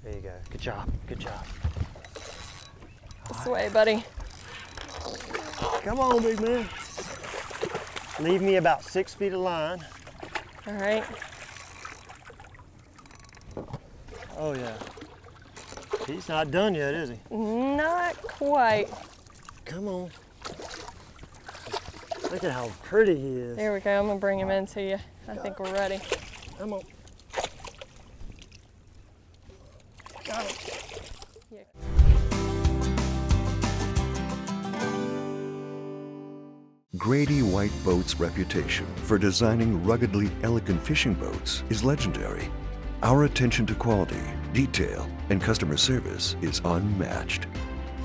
There you go. Good job. Good job. This way, buddy. Come on, big man. Leave me about 6 feet of line. All right. Oh, yeah. He's not done yet, is he? Not quite. Come on. Look at how pretty he is. There we go. I'm gonna bring him into you. I think we're ready. Come on. Got him. Yeah. Grady White Boats' reputation for designing ruggedly elegant fishing boats is legendary. Our attention to quality, detail, and customer service is unmatched.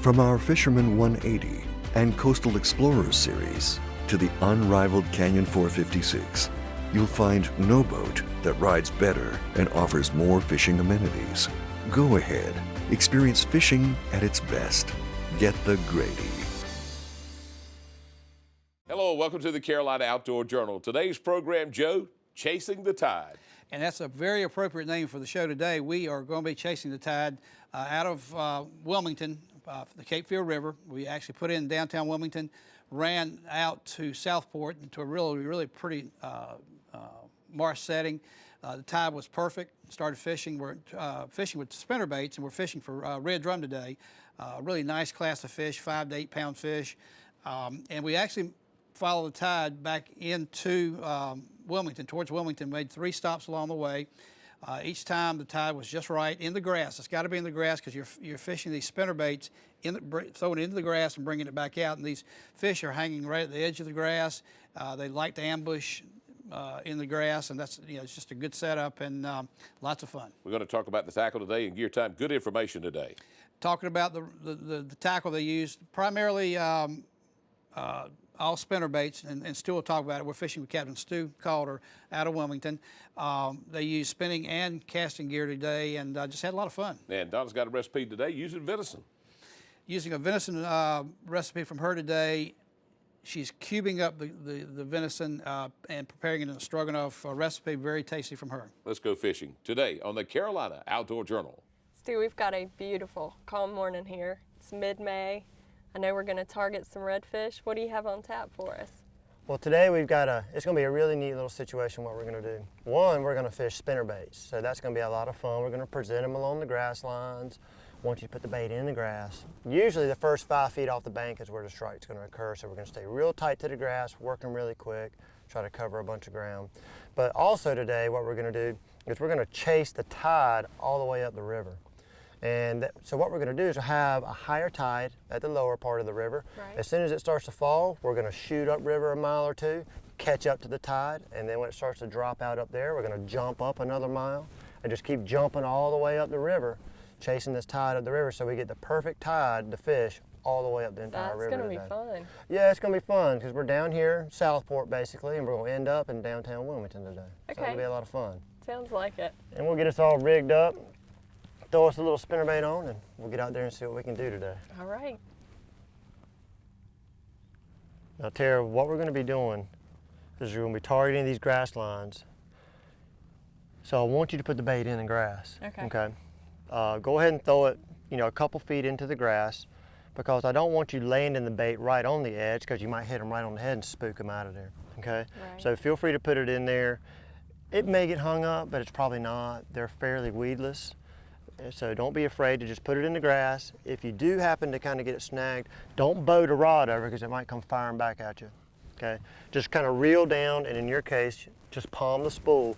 From our Fisherman 180 and Coastal Explorers series to the unrivaled Canyon 456, you'll find no boat that rides better and offers more fishing amenities. Go ahead, experience fishing at its best. Get the Grady. Hello, welcome to the Carolina Outdoor Journal. Today's program, Joe, Chasing the Tide. And that's a very appropriate name for the show today. We are going to be chasing the tide out of Wilmington, the Cape Fear River. We actually put in downtown Wilmington, ran out to Southport to a really pretty marsh setting. The tide was perfect. Started fishing. We're fishing with spinner baits, and we're fishing for red drum today. A really nice class of fish, 5 to 8 pound fish. And we actually followed the tide back into Wilmington, towards Wilmington, made 3 stops along the way. Each time the tide was just right in the grass. It's got to be in the grass because you're fishing these spinner baits, throwing it into the grass and bringing it back out. And these fish are hanging right at the edge of the grass. They like to ambush in the grass, and that's, it's just a good setup and lots of fun. We're going to talk about the tackle today and gear time. Good information today. Talking about the tackle they used, primarily all spinner baits, and Stu will talk about it. We're fishing with Captain Stu Calder out of Wilmington. They use spinning and casting gear today, and just had a lot of fun. And Donna's got a recipe today using venison. Using a venison recipe from her today. She's cubing up the venison and preparing it in a stroganoff recipe, very tasty from her. Let's go fishing today on the Carolina Outdoor Journal. Stu, we've got a beautiful, calm morning here. It's mid-May. I know we're going to target some redfish. What do you have on tap for us? Well, today we've got it's going to be a really neat little situation what we're going to do. One, we're going to fish spinner baits. So that's going to be a lot of fun. We're going to present them along the grass lines once you put the bait in the grass. Usually the first 5 feet off the bank is where the strike's going to occur. So we're going to stay real tight to the grass, working really quick, try to cover a bunch of ground. But also today what we're going to do is we're going to chase the tide all the way up the river. And so what we're going to do is have a higher tide at the lower part of the river. Right. As soon as it starts to fall, we're going to shoot upriver a mile or two, catch up to the tide, and then when it starts to drop out up there, we're going to jump up another mile and just keep jumping all the way up the river, chasing this tide up the river so we get the perfect tide to fish all the way up the entire river. That's going to be fun. Yeah, it's going to be fun because we're down here, Southport basically, and we're going to end up in downtown Wilmington today. Okay. So it'll be a lot of fun. Sounds like it. And we'll get us all rigged up. Throw us a little spinnerbait on and we'll get out there and see what we can do today. All right. Now Tara, what we're going to be doing is we're going to be targeting these grass lines. So I want you to put the bait in the grass. Okay. Okay. Go ahead and throw it, a couple feet into the grass because I don't want you landing the bait right on the edge because you might hit them right on the head and spook them out of there. Okay. Right. So feel free to put it in there. It may get hung up, but it's probably not. They're fairly weedless. So don't be afraid to just put it in the grass. If you do happen to kind of get it snagged, don't boat a rod over because it might come firing back at you. Okay? Just kind of reel down, and in your case, just palm the spool,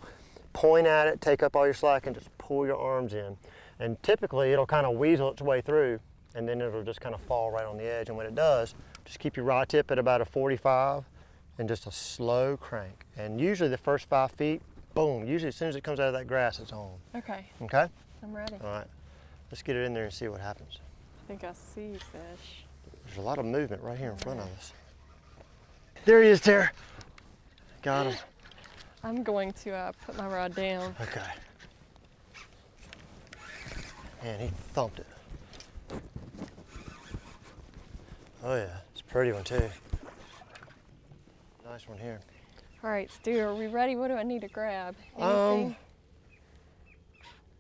point at it, take up all your slack, and just pull your arms in. And typically it'll kind of weasel its way through, and then it'll just kind of fall right on the edge. And when it does, just keep your rod tip at about a 45 and just a slow crank. And usually the first 5 feet, boom, usually as soon as it comes out of that grass, it's on. Okay. Okay? I'm ready. All right, let's get it in there and see what happens. I think I see fish. There's a lot of movement right here in front of us. There he is, Tara. Got him. I'm going to put my rod down. Okay. Man, he thumped it. Oh yeah, it's a pretty one too. Nice one here. All right, Stu, are we ready? What do I need to grab? Anything?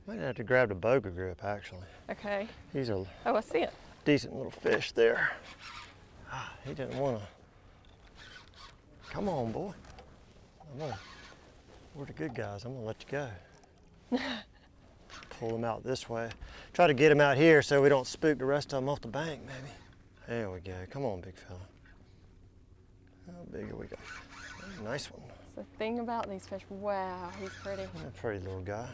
Might have to grab the boga grip actually. Okay. He's a Oh, I see it. decent little fish there. Ah, he didn't want to. Come on, boy. We're the good guys. I'm gonna let you go. Pull him out this way. Try to get him out here so we don't spook the rest of them off the bank, maybe. There we go. Come on, big fella. How big are we got? Oh, nice one. That's the thing about these fish. Wow, he's pretty. A pretty little guy.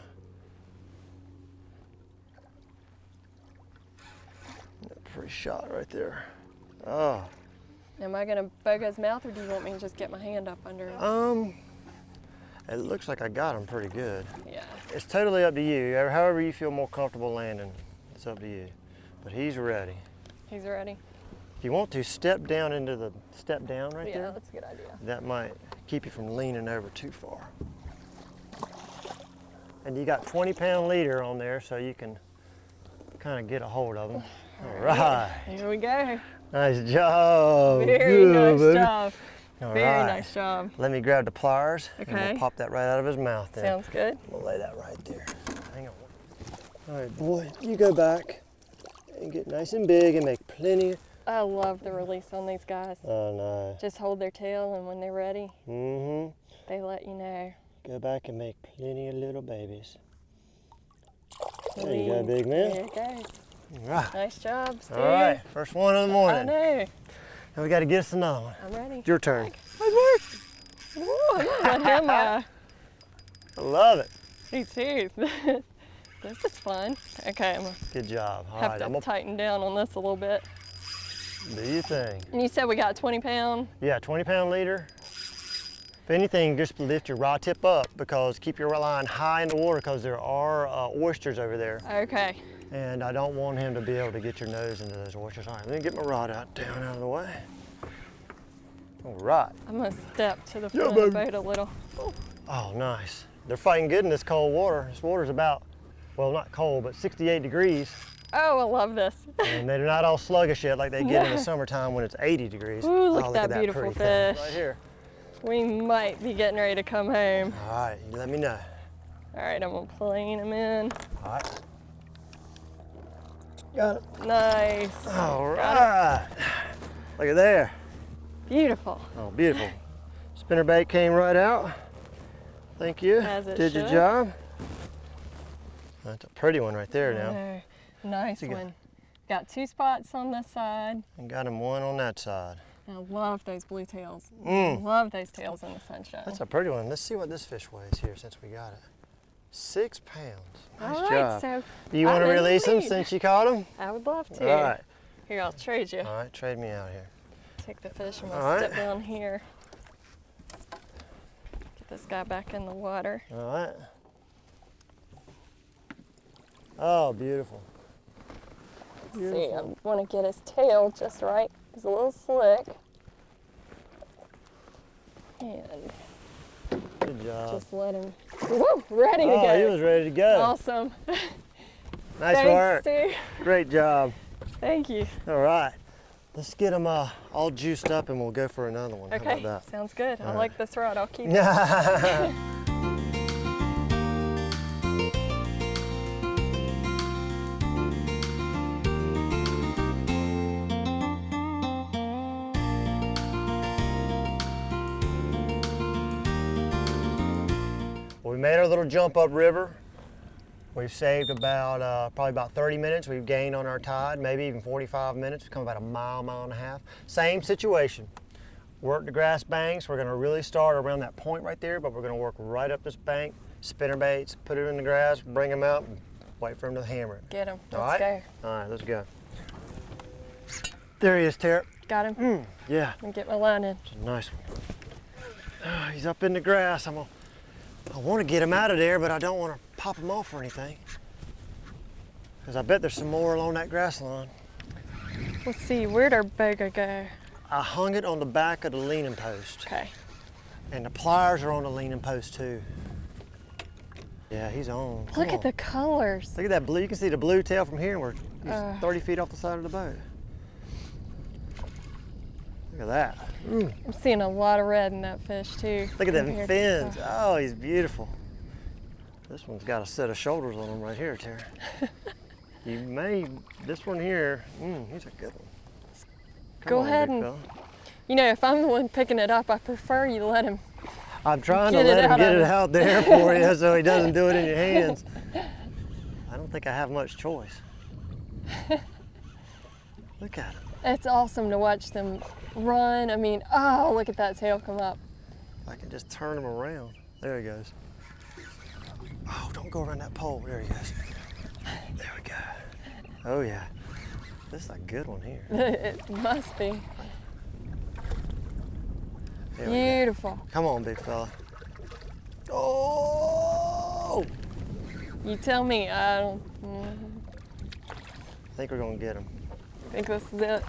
Pretty shot right there. Oh. Am I gonna boga his mouth, or do you want me to just get my hand up under him? It looks like I got him pretty good. Yeah. It's totally up to you. However you feel more comfortable landing, it's up to you. But he's ready. He's ready. If you want to step down into the step down right Yeah, there, that's a good idea. that might keep you from leaning over too far. And you got 20-pound leader on there, so you can kind of get a hold of them. All right. Here we go. Nice job. Very Good, nice baby. job. All Very right. nice job. Let me grab the pliers and Okay. we'll pop that right out of his mouth then. Sounds good. We'll lay that right there. Hang on. All right, boy, you go back and get nice and big and make plenty. I love the release on these guys. Oh, no. Just hold their tail, and when they're ready, Mm-hmm. they let you know. Go back and make plenty of little babies. There you go, big man. There you go. All right. Nice job, Steve. All right, first one of the I morning. know. And we got to get us another one. I'm ready. Your turn. Woo, I'm gonna let him, I love it. me too. This is fun. Okay, I'm gonna Good job. All have right, to I'm going tighten down on this a little bit. to do your thing. And you said we got 20-pound. Yeah, 20-pound leader. If anything, just lift your rod tip up because keep your line high in the water because there are oysters over there. Okay. And I don't want him to be able to get your nose into those oysters. All right, let me get my rod down out of the way. All right. I'm gonna step to the Yeah, front of the baby. boat a little. Oh, nice. They're fighting good in this cold water. This water's about, well, not cold, but 68 degrees. Oh, I love this. And they're not all sluggish yet like they get in the summertime when it's 80 degrees. Ooh, look Oh, at that beautiful pretty thing fish. right here. We might be getting ready to come home. All right, you let me know. All right, I'm gonna plane him in. All right. Got it. Nice. All right. Look at there. Beautiful. Oh, beautiful. Spinnerbait came right out. Thank you. As it Did your should. job. That's a pretty one right there now. Oh, nice you got? one. Got 2 spots on this side. And got him one on that side. I love those blue tails. Mm. Love those tails in the sunshine. That's a pretty one. Let's see what this fish weighs here since we got it. 6 pounds. Nice All right, job. so Do you want to I'm in the release him lead. since you caught him? I would love to. All right. Here, I'll trade you. All right, trade me out here. Take the fish and All we'll right. step down here. Get this guy back in the water. All right. Oh, beautiful. See, I want to get his tail just right. He's a little slick. And Good job. just let him, woo, ready to Oh, go. he was ready to go. Awesome. Nice Thanks, work. Steve. Great job. Thank you. All right. Let's get them all juiced up and we'll go for another one. How Okay, about sounds good. I All like this rod. I'll keep it. that? We made our little jump up river. We've saved about probably about 30 minutes. We've gained on our tide, maybe even 45 minutes. We've come about a mile, mile and a half. Same situation. Work the grass banks. We're going to really start around that point right there, but we're going to work right up this bank, spinner baits, put it in the grass, bring them out, and wait for him to hammer it. Get him. All Let's right? go. All right, let's go. There he is, Tara. Got him. Yeah, Let me get my line in. it's a nice one. He's up in the grass. I want to get him out of there, but I don't want to pop him off or anything. Because I bet there's some more along that grass line. Let's see, where'd our boga go? I hung it on the back of the leaning post. Okay. And the pliers are on the leaning post too. Yeah, he's on. Come Look on. at the colors. Look at that blue. You can see the blue tail from here, and we're Uh. 30 feet off the side of the boat. Look at that. I'm seeing a lot of red in that fish too. Look at them compared to- fins. Oh, he's beautiful. This one's got a set of shoulders on them right here, Terry. You may, this one here, he's a good one. Go ahead and, you know, if I'm the one picking it up, I prefer you let him. I'm trying to let him get it out there for you so he doesn't do it in your hands. I don't think I have much choice. Look at him. It's awesome to watch them run. I mean, oh, look at that tail come up. I can just turn him around. There he goes. Oh, don't go around that pole. There he goes. There we go. Oh yeah. This is a good one here. It must be. There Beautiful. Come on, big fella. Oh! You tell me. I don't I think we're gonna get him. think this is it.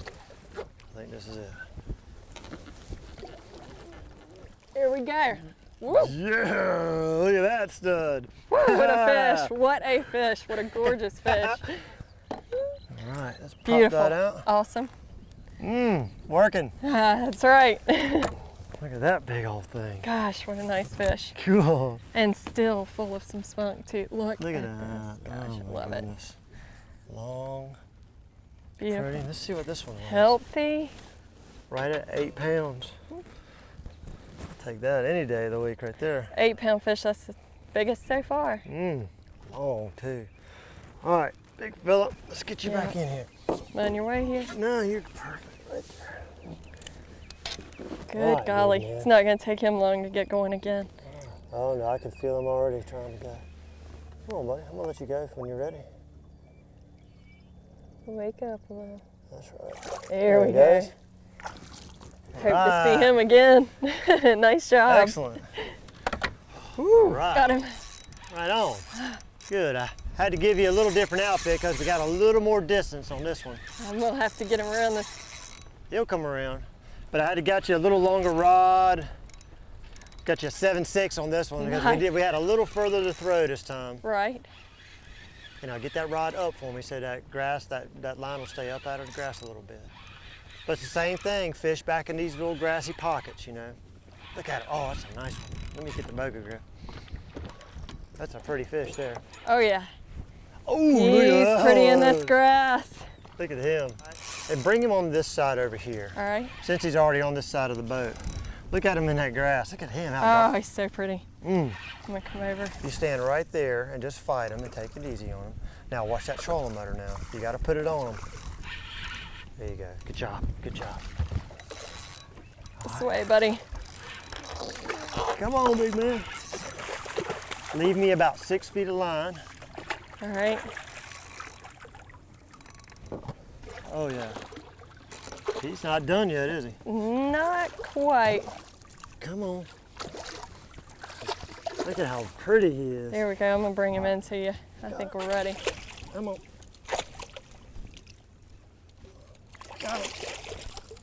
I think this is it. Here we go. Woo! Yeah! Look at that stud. Woo, what a fish. What a fish. What a gorgeous fish. All right, let's pop Beautiful. that out. Awesome. Working. That's right. Look at that big old thing. Gosh, what a nice fish. Cool. And still full of some spunk too. Look Look at this. that. Gosh, Oh, I my love it. goodness. Long, Beautiful. pretty. Let's see what this one was. Healthy. Right at 8 pounds. Take that any day of the week right there. 8-pound fish, that's the biggest so far. Long too. All right, big Phillip, let's get you back in here. On your way here. No, you're perfect right there. Good Right, golly. good man. It's not going to take him long to get going again. Oh no, I can feel him already trying to go. Come on, buddy, I'm gonna let you go when you're ready. Wake up a little. That's right. There we he go. goes. Hope to see him again. Nice job. Excellent. All right. Got him. Right on. Good. I had to give you a little different outfit because we got a little more distance on this one. I'm going to have to get him around this. He'll come around. But I had to got you a little longer rod. Got you a 7/6 on this one because Nice. we had a little further to throw this time. Right. You know, get that rod up for me so that grass, that line will stay up out of the grass a little bit. But it's the same thing, fish back in these little grassy pockets, you know. Look at it. Oh, that's a nice one. Let me get the boga grip. That's a pretty fish there. Oh, yeah. Oh, look at He's that. pretty in this grass. Look at him. And bring him on this side over here. All right. Since he's already on this side of the boat. Look at him in that grass. Look at him. Oh, How he's so pretty. I'm going to come over. You stand right there and just fight him and take it easy on him. Now watch that trolling motor now. You got to put it on him. There you go. Good job. Good job. This way, buddy. Come on, big man. Leave me about 6 feet of line. All right. Oh yeah. He's not done yet, is he? Not quite. Come on. Look at how pretty he is. There we go. I'm going to bring him into you. I think we're ready. Come on. Got him.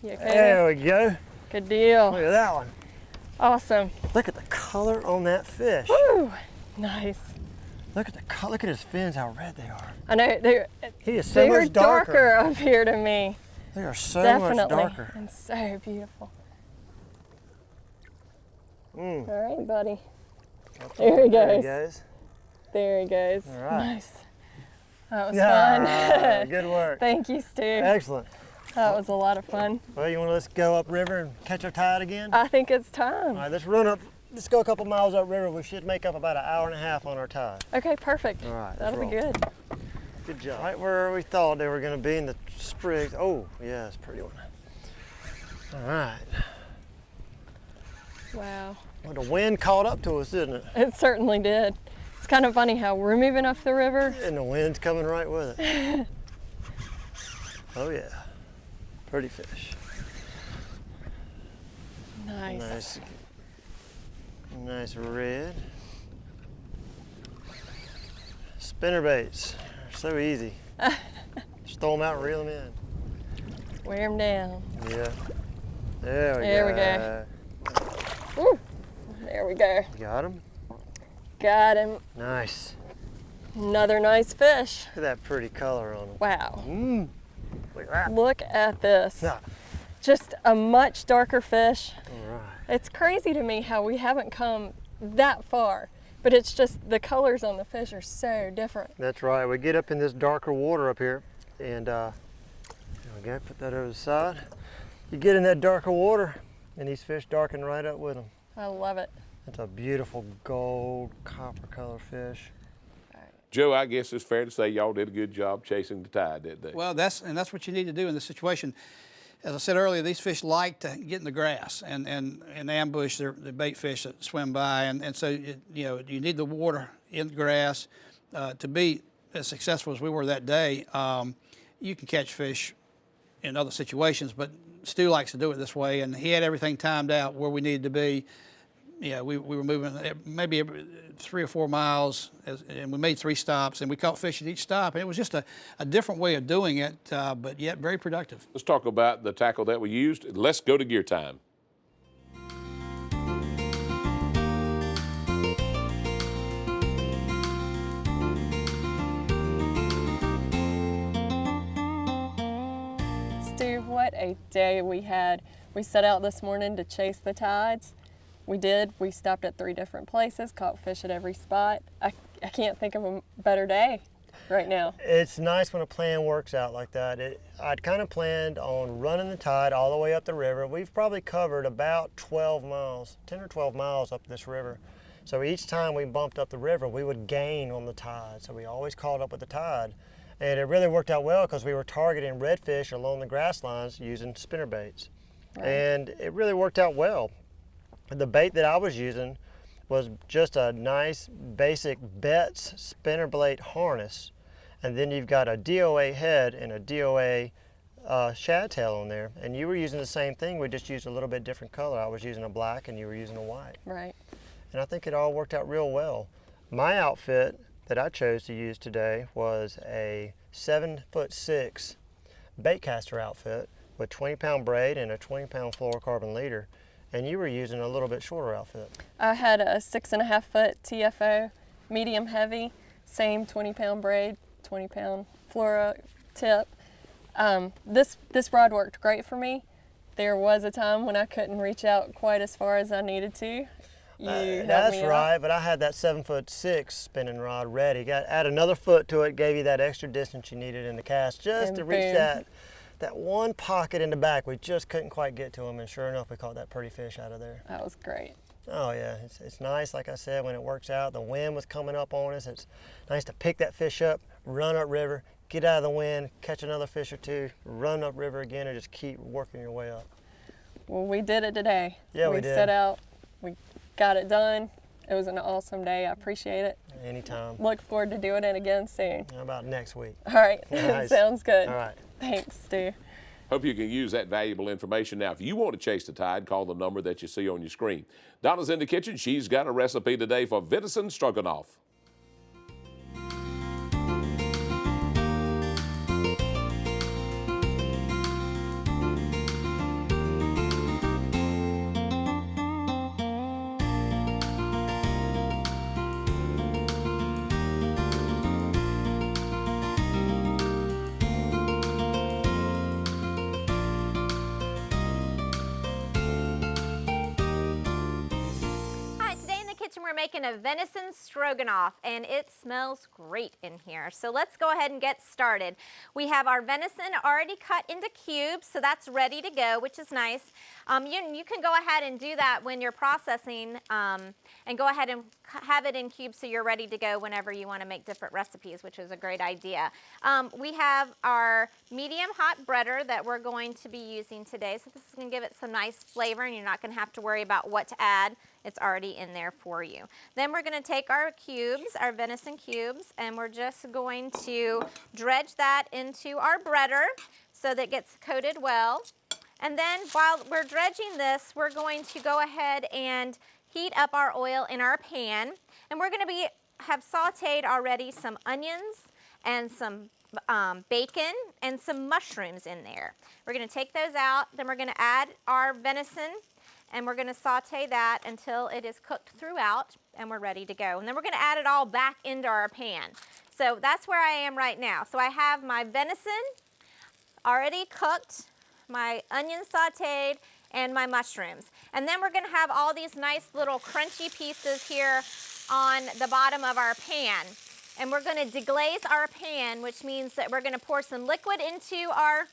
You okay? There we go. Good deal. Look at that one. Awesome. Look at the color on that fish. Woo! Nice. Look at the color. Look at his fins, how red they are. I know He is so they're much darker. darker up here to me. They are so Definitely. much darker. And so beautiful. Mm. All right, buddy. There There he he goes. goes. There he goes. All right. Nice. That was Yeah, fun. good work. Thank you, Stu. Excellent. That was a lot of fun. Well, you want to let's go upriver and catch our tide again? I think it's All time. right, let's run up. Let's go a couple miles upriver. We should make up about an hour and a half on our tide. Okay, perfect. All right, let's That'll be roll. good. Good job. Right where we thought they were going to be in the sprigs. Oh, yeah, it's a pretty one. All right. Wow. Well, the wind caught up to us, didn't it? It certainly did. It's kind of funny how we're moving up the river. And the wind's coming right with it. Oh, yeah. Pretty fish. Nice. Nice red. Spinner baits are so easy. Just throw them out and reel them in. Wear them down. Yeah. There we There go. we Woo. There we go. You got him? Got him. Nice. Another nice fish. Look at that pretty color on him. Wow. Look at that. Look at this. Yeah. Just a much darker fish. All right. It's crazy to me how we haven't come that far But it's just the colors on the fish are so different. That's right. We get up in this darker water up here, and okay, put that over the side. You get in that darker water, and these fish darken right up with them. I love it. It's a beautiful gold copper color fish. Joe, I guess it's fair to say y'all did a good job chasing the tide that day. Well, that's what you need to do in this situation. As I said earlier, these fish like to get in the grass and ambush the bait fish that swim by, and so you need the water in the grass to be as successful as we were that day. You can catch fish in other situations, but Stu likes to do it this way, and he had everything timed out where we needed to be. Yeah, we were moving maybe every 3 or 4 miles, and we made 3 stops, and we caught fish at each stop. And it was just a different way of doing it, but yet very productive. Let's talk about the tackle that we used. Let's go to gear time. Stu, what a day we had. We set out this morning to chase the tides. We did. We stopped at 3 different places, caught fish at every spot. I can't think of a better day right now. It's nice when a plan works out like that. I'd kind of planned on running the tide all the way up the river. We've probably covered about 12 miles, 10 or 12 miles up this river. So each time we bumped up the river, we would gain on the tide. So we always caught up with the tide. And it really worked out well because we were targeting redfish along the grass lines using spinner baits. Right. And it really worked out well. The bait that I was using was just a nice basic Betts spinner blade harness, and then you've got a DOA head and a DOA shad tail on there, and you were using the same thing, we just used a little bit different color. I was using a black and you were using a white. Right. And I think it all worked out real well. My outfit that I chose to use today was a 7'6" bait caster outfit with 20-pound braid and a 20-pound fluorocarbon leader. And you were using a little bit shorter outfit. I had a 6.5 foot TFO, medium heavy, same 20-pound braid, 20-pound fluoro tip. This rod worked great for me. There was a time when I couldn't reach out quite as far as I needed to. That's right, but I had that 7'6" spinning rod ready. Add another foot to it, gave you that extra distance you needed in the cast just to reach that one pocket in the back. We just couldn't quite get to him, and sure enough, we caught that pretty fish out of there. That was great. Oh yeah, it's nice, like I said, when it works out. The wind was coming up on us. It's nice to pick that fish up, run upriver, get out of the wind, catch another fish or two, run upriver again, and just keep working your way up. Well, we did it today. Yeah, we did. We set out, we got it done. It was an awesome day. I appreciate it. Anytime. Look forward to doing it again soon. How about next week? All right, Nice. Sounds good. All right. Thanks, Stu. Hope you can use that valuable information. Now, if you want to chase the tide, call the number that you see on your screen. Donna's in the kitchen. She's got a recipe today for venison stroganoff. We're making a venison stroganoff, and it smells great in here. So let's go ahead and get started. We have our venison already cut into cubes, so that's ready to go, which is nice. You can go ahead and do that when you're processing, and go ahead and have it in cubes so you're ready to go whenever you want to make different recipes, which is a great idea. We have our medium hot breader that we're going to be using today, so this is going to give it some nice flavor, and you're not going to have to worry about what to add. It's already in there for you. Then we're going to take our cubes, our venison cubes, and we're just going to dredge that into our breader so that it gets coated well. And then while we're dredging this, we're going to go ahead and heat up our oil in our pan. And we're going to have sauteed already some onions and some bacon and some mushrooms in there. We're going to take those out. Then we're going to add our venison, and we're going to saute that until it is cooked throughout, and we're ready to go. And then we're going to add it all back into our pan. So that's where I am right now. So I have my venison already cooked, my onions sauteed, and my mushrooms. And then we're gonna have all these nice little crunchy pieces here on the bottom of our pan. And we're gonna deglaze our pan, which means that we're gonna pour some liquid into our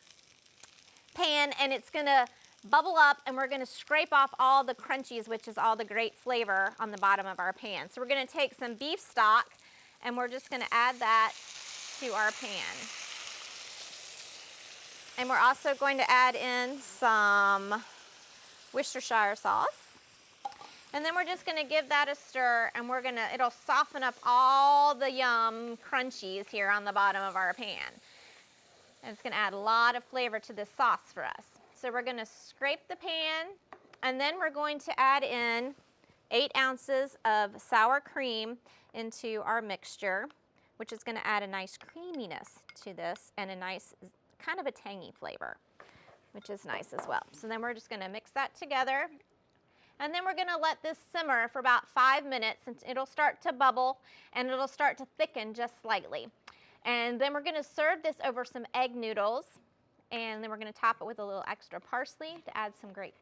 pan and it's gonna bubble up, and we're gonna scrape off all the crunchies, which is all the great flavor on the bottom of our pan. So we're gonna take some beef stock and we're just gonna add that to our pan. And we're also going to add in some Worcestershire sauce. And then we're just gonna give that a stir, and it'll soften up all the yum crunchies here on the bottom of our pan. And it's gonna add a lot of flavor to this sauce for us. So we're gonna scrape the pan, and then we're going to add in 8 ounces of sour cream into our mixture, which is gonna add a nice creaminess to this and a nice, kind of a tangy flavor, which is nice as well. So then we're just gonna mix that together, and then we're gonna let this simmer for about 5 minutes, and it'll start to bubble, and it'll start to thicken just slightly. And then we're gonna serve this over some egg noodles, and then we're gonna top it with a little extra parsley to add some great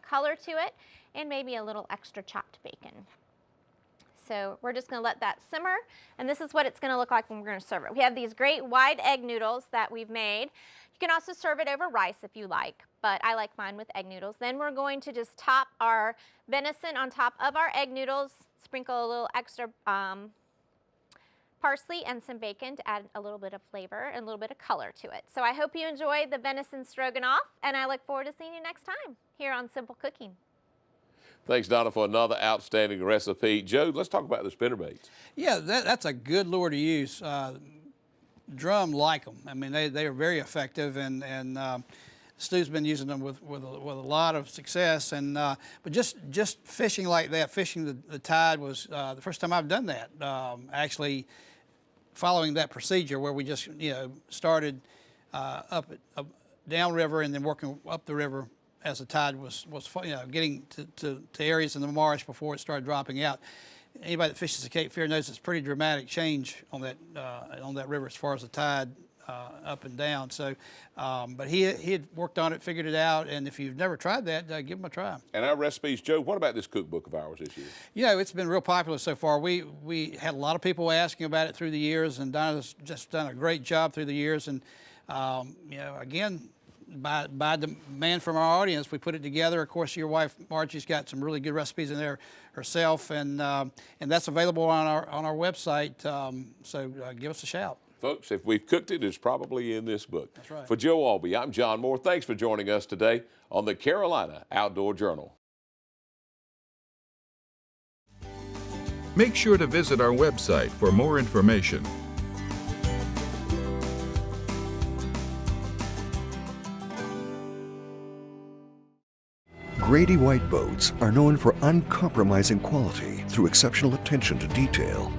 color to it, and maybe a little extra chopped bacon. So we're just gonna let that simmer, and this is what it's gonna look like when we're gonna serve it. We have these great wide egg noodles that we've made. You can also serve it over rice if you like, but I like mine with egg noodles. Then we're going to just top our venison on top of our egg noodles, sprinkle a little extra parsley and some bacon to add a little bit of flavor and a little bit of color to it. So I hope you enjoyed the venison stroganoff, and I look forward to seeing you next time here on Simple Cooking. Thanks, Donna, for another outstanding recipe. Joe, let's talk about the spinnerbaits. Yeah, that's a good lure to use. Drum like them. I mean, they are very effective, and Stu's been using them with a lot of success. And but just fishing like that, fishing the tide was the first time I've done that. Actually, following that procedure where we just started downriver and then working up the river as the tide was getting to areas in the marsh before it started dropping out. Anybody that fishes the Cape Fear knows it's a pretty dramatic change on that river as far as the tide up and down. So, but he had worked on it, figured it out, and if you've never tried that, give them a try. And our recipes, Joe, what about this cookbook of ours this year? You know, it's been real popular so far. We had a lot of people asking about it through the years, and Donna's just done a great job through the years. And again, by demand from our audience, we put it together. Of course, your wife Margie's got some really good recipes in there herself, and that's available on our website. So give us a shout. Folks, if we've cooked it, it's probably in this book. That's right. For Joe Albee, I'm John Moore. Thanks for joining us today on the Carolina Outdoor Journal. Make sure to visit our website for more information. Grady White boats are known for uncompromising quality through exceptional attention to detail.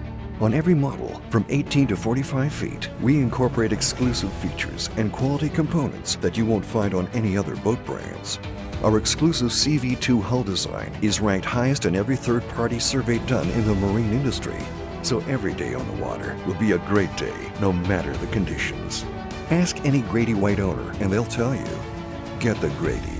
On every model, from 18 to 45 feet, we incorporate exclusive features and quality components that you won't find on any other boat brands. Our exclusive CV2 hull design is ranked highest in every third-party survey done in the marine industry. So every day on the water will be a great day, no matter the conditions. Ask any Grady White owner and they'll tell you, get the Grady.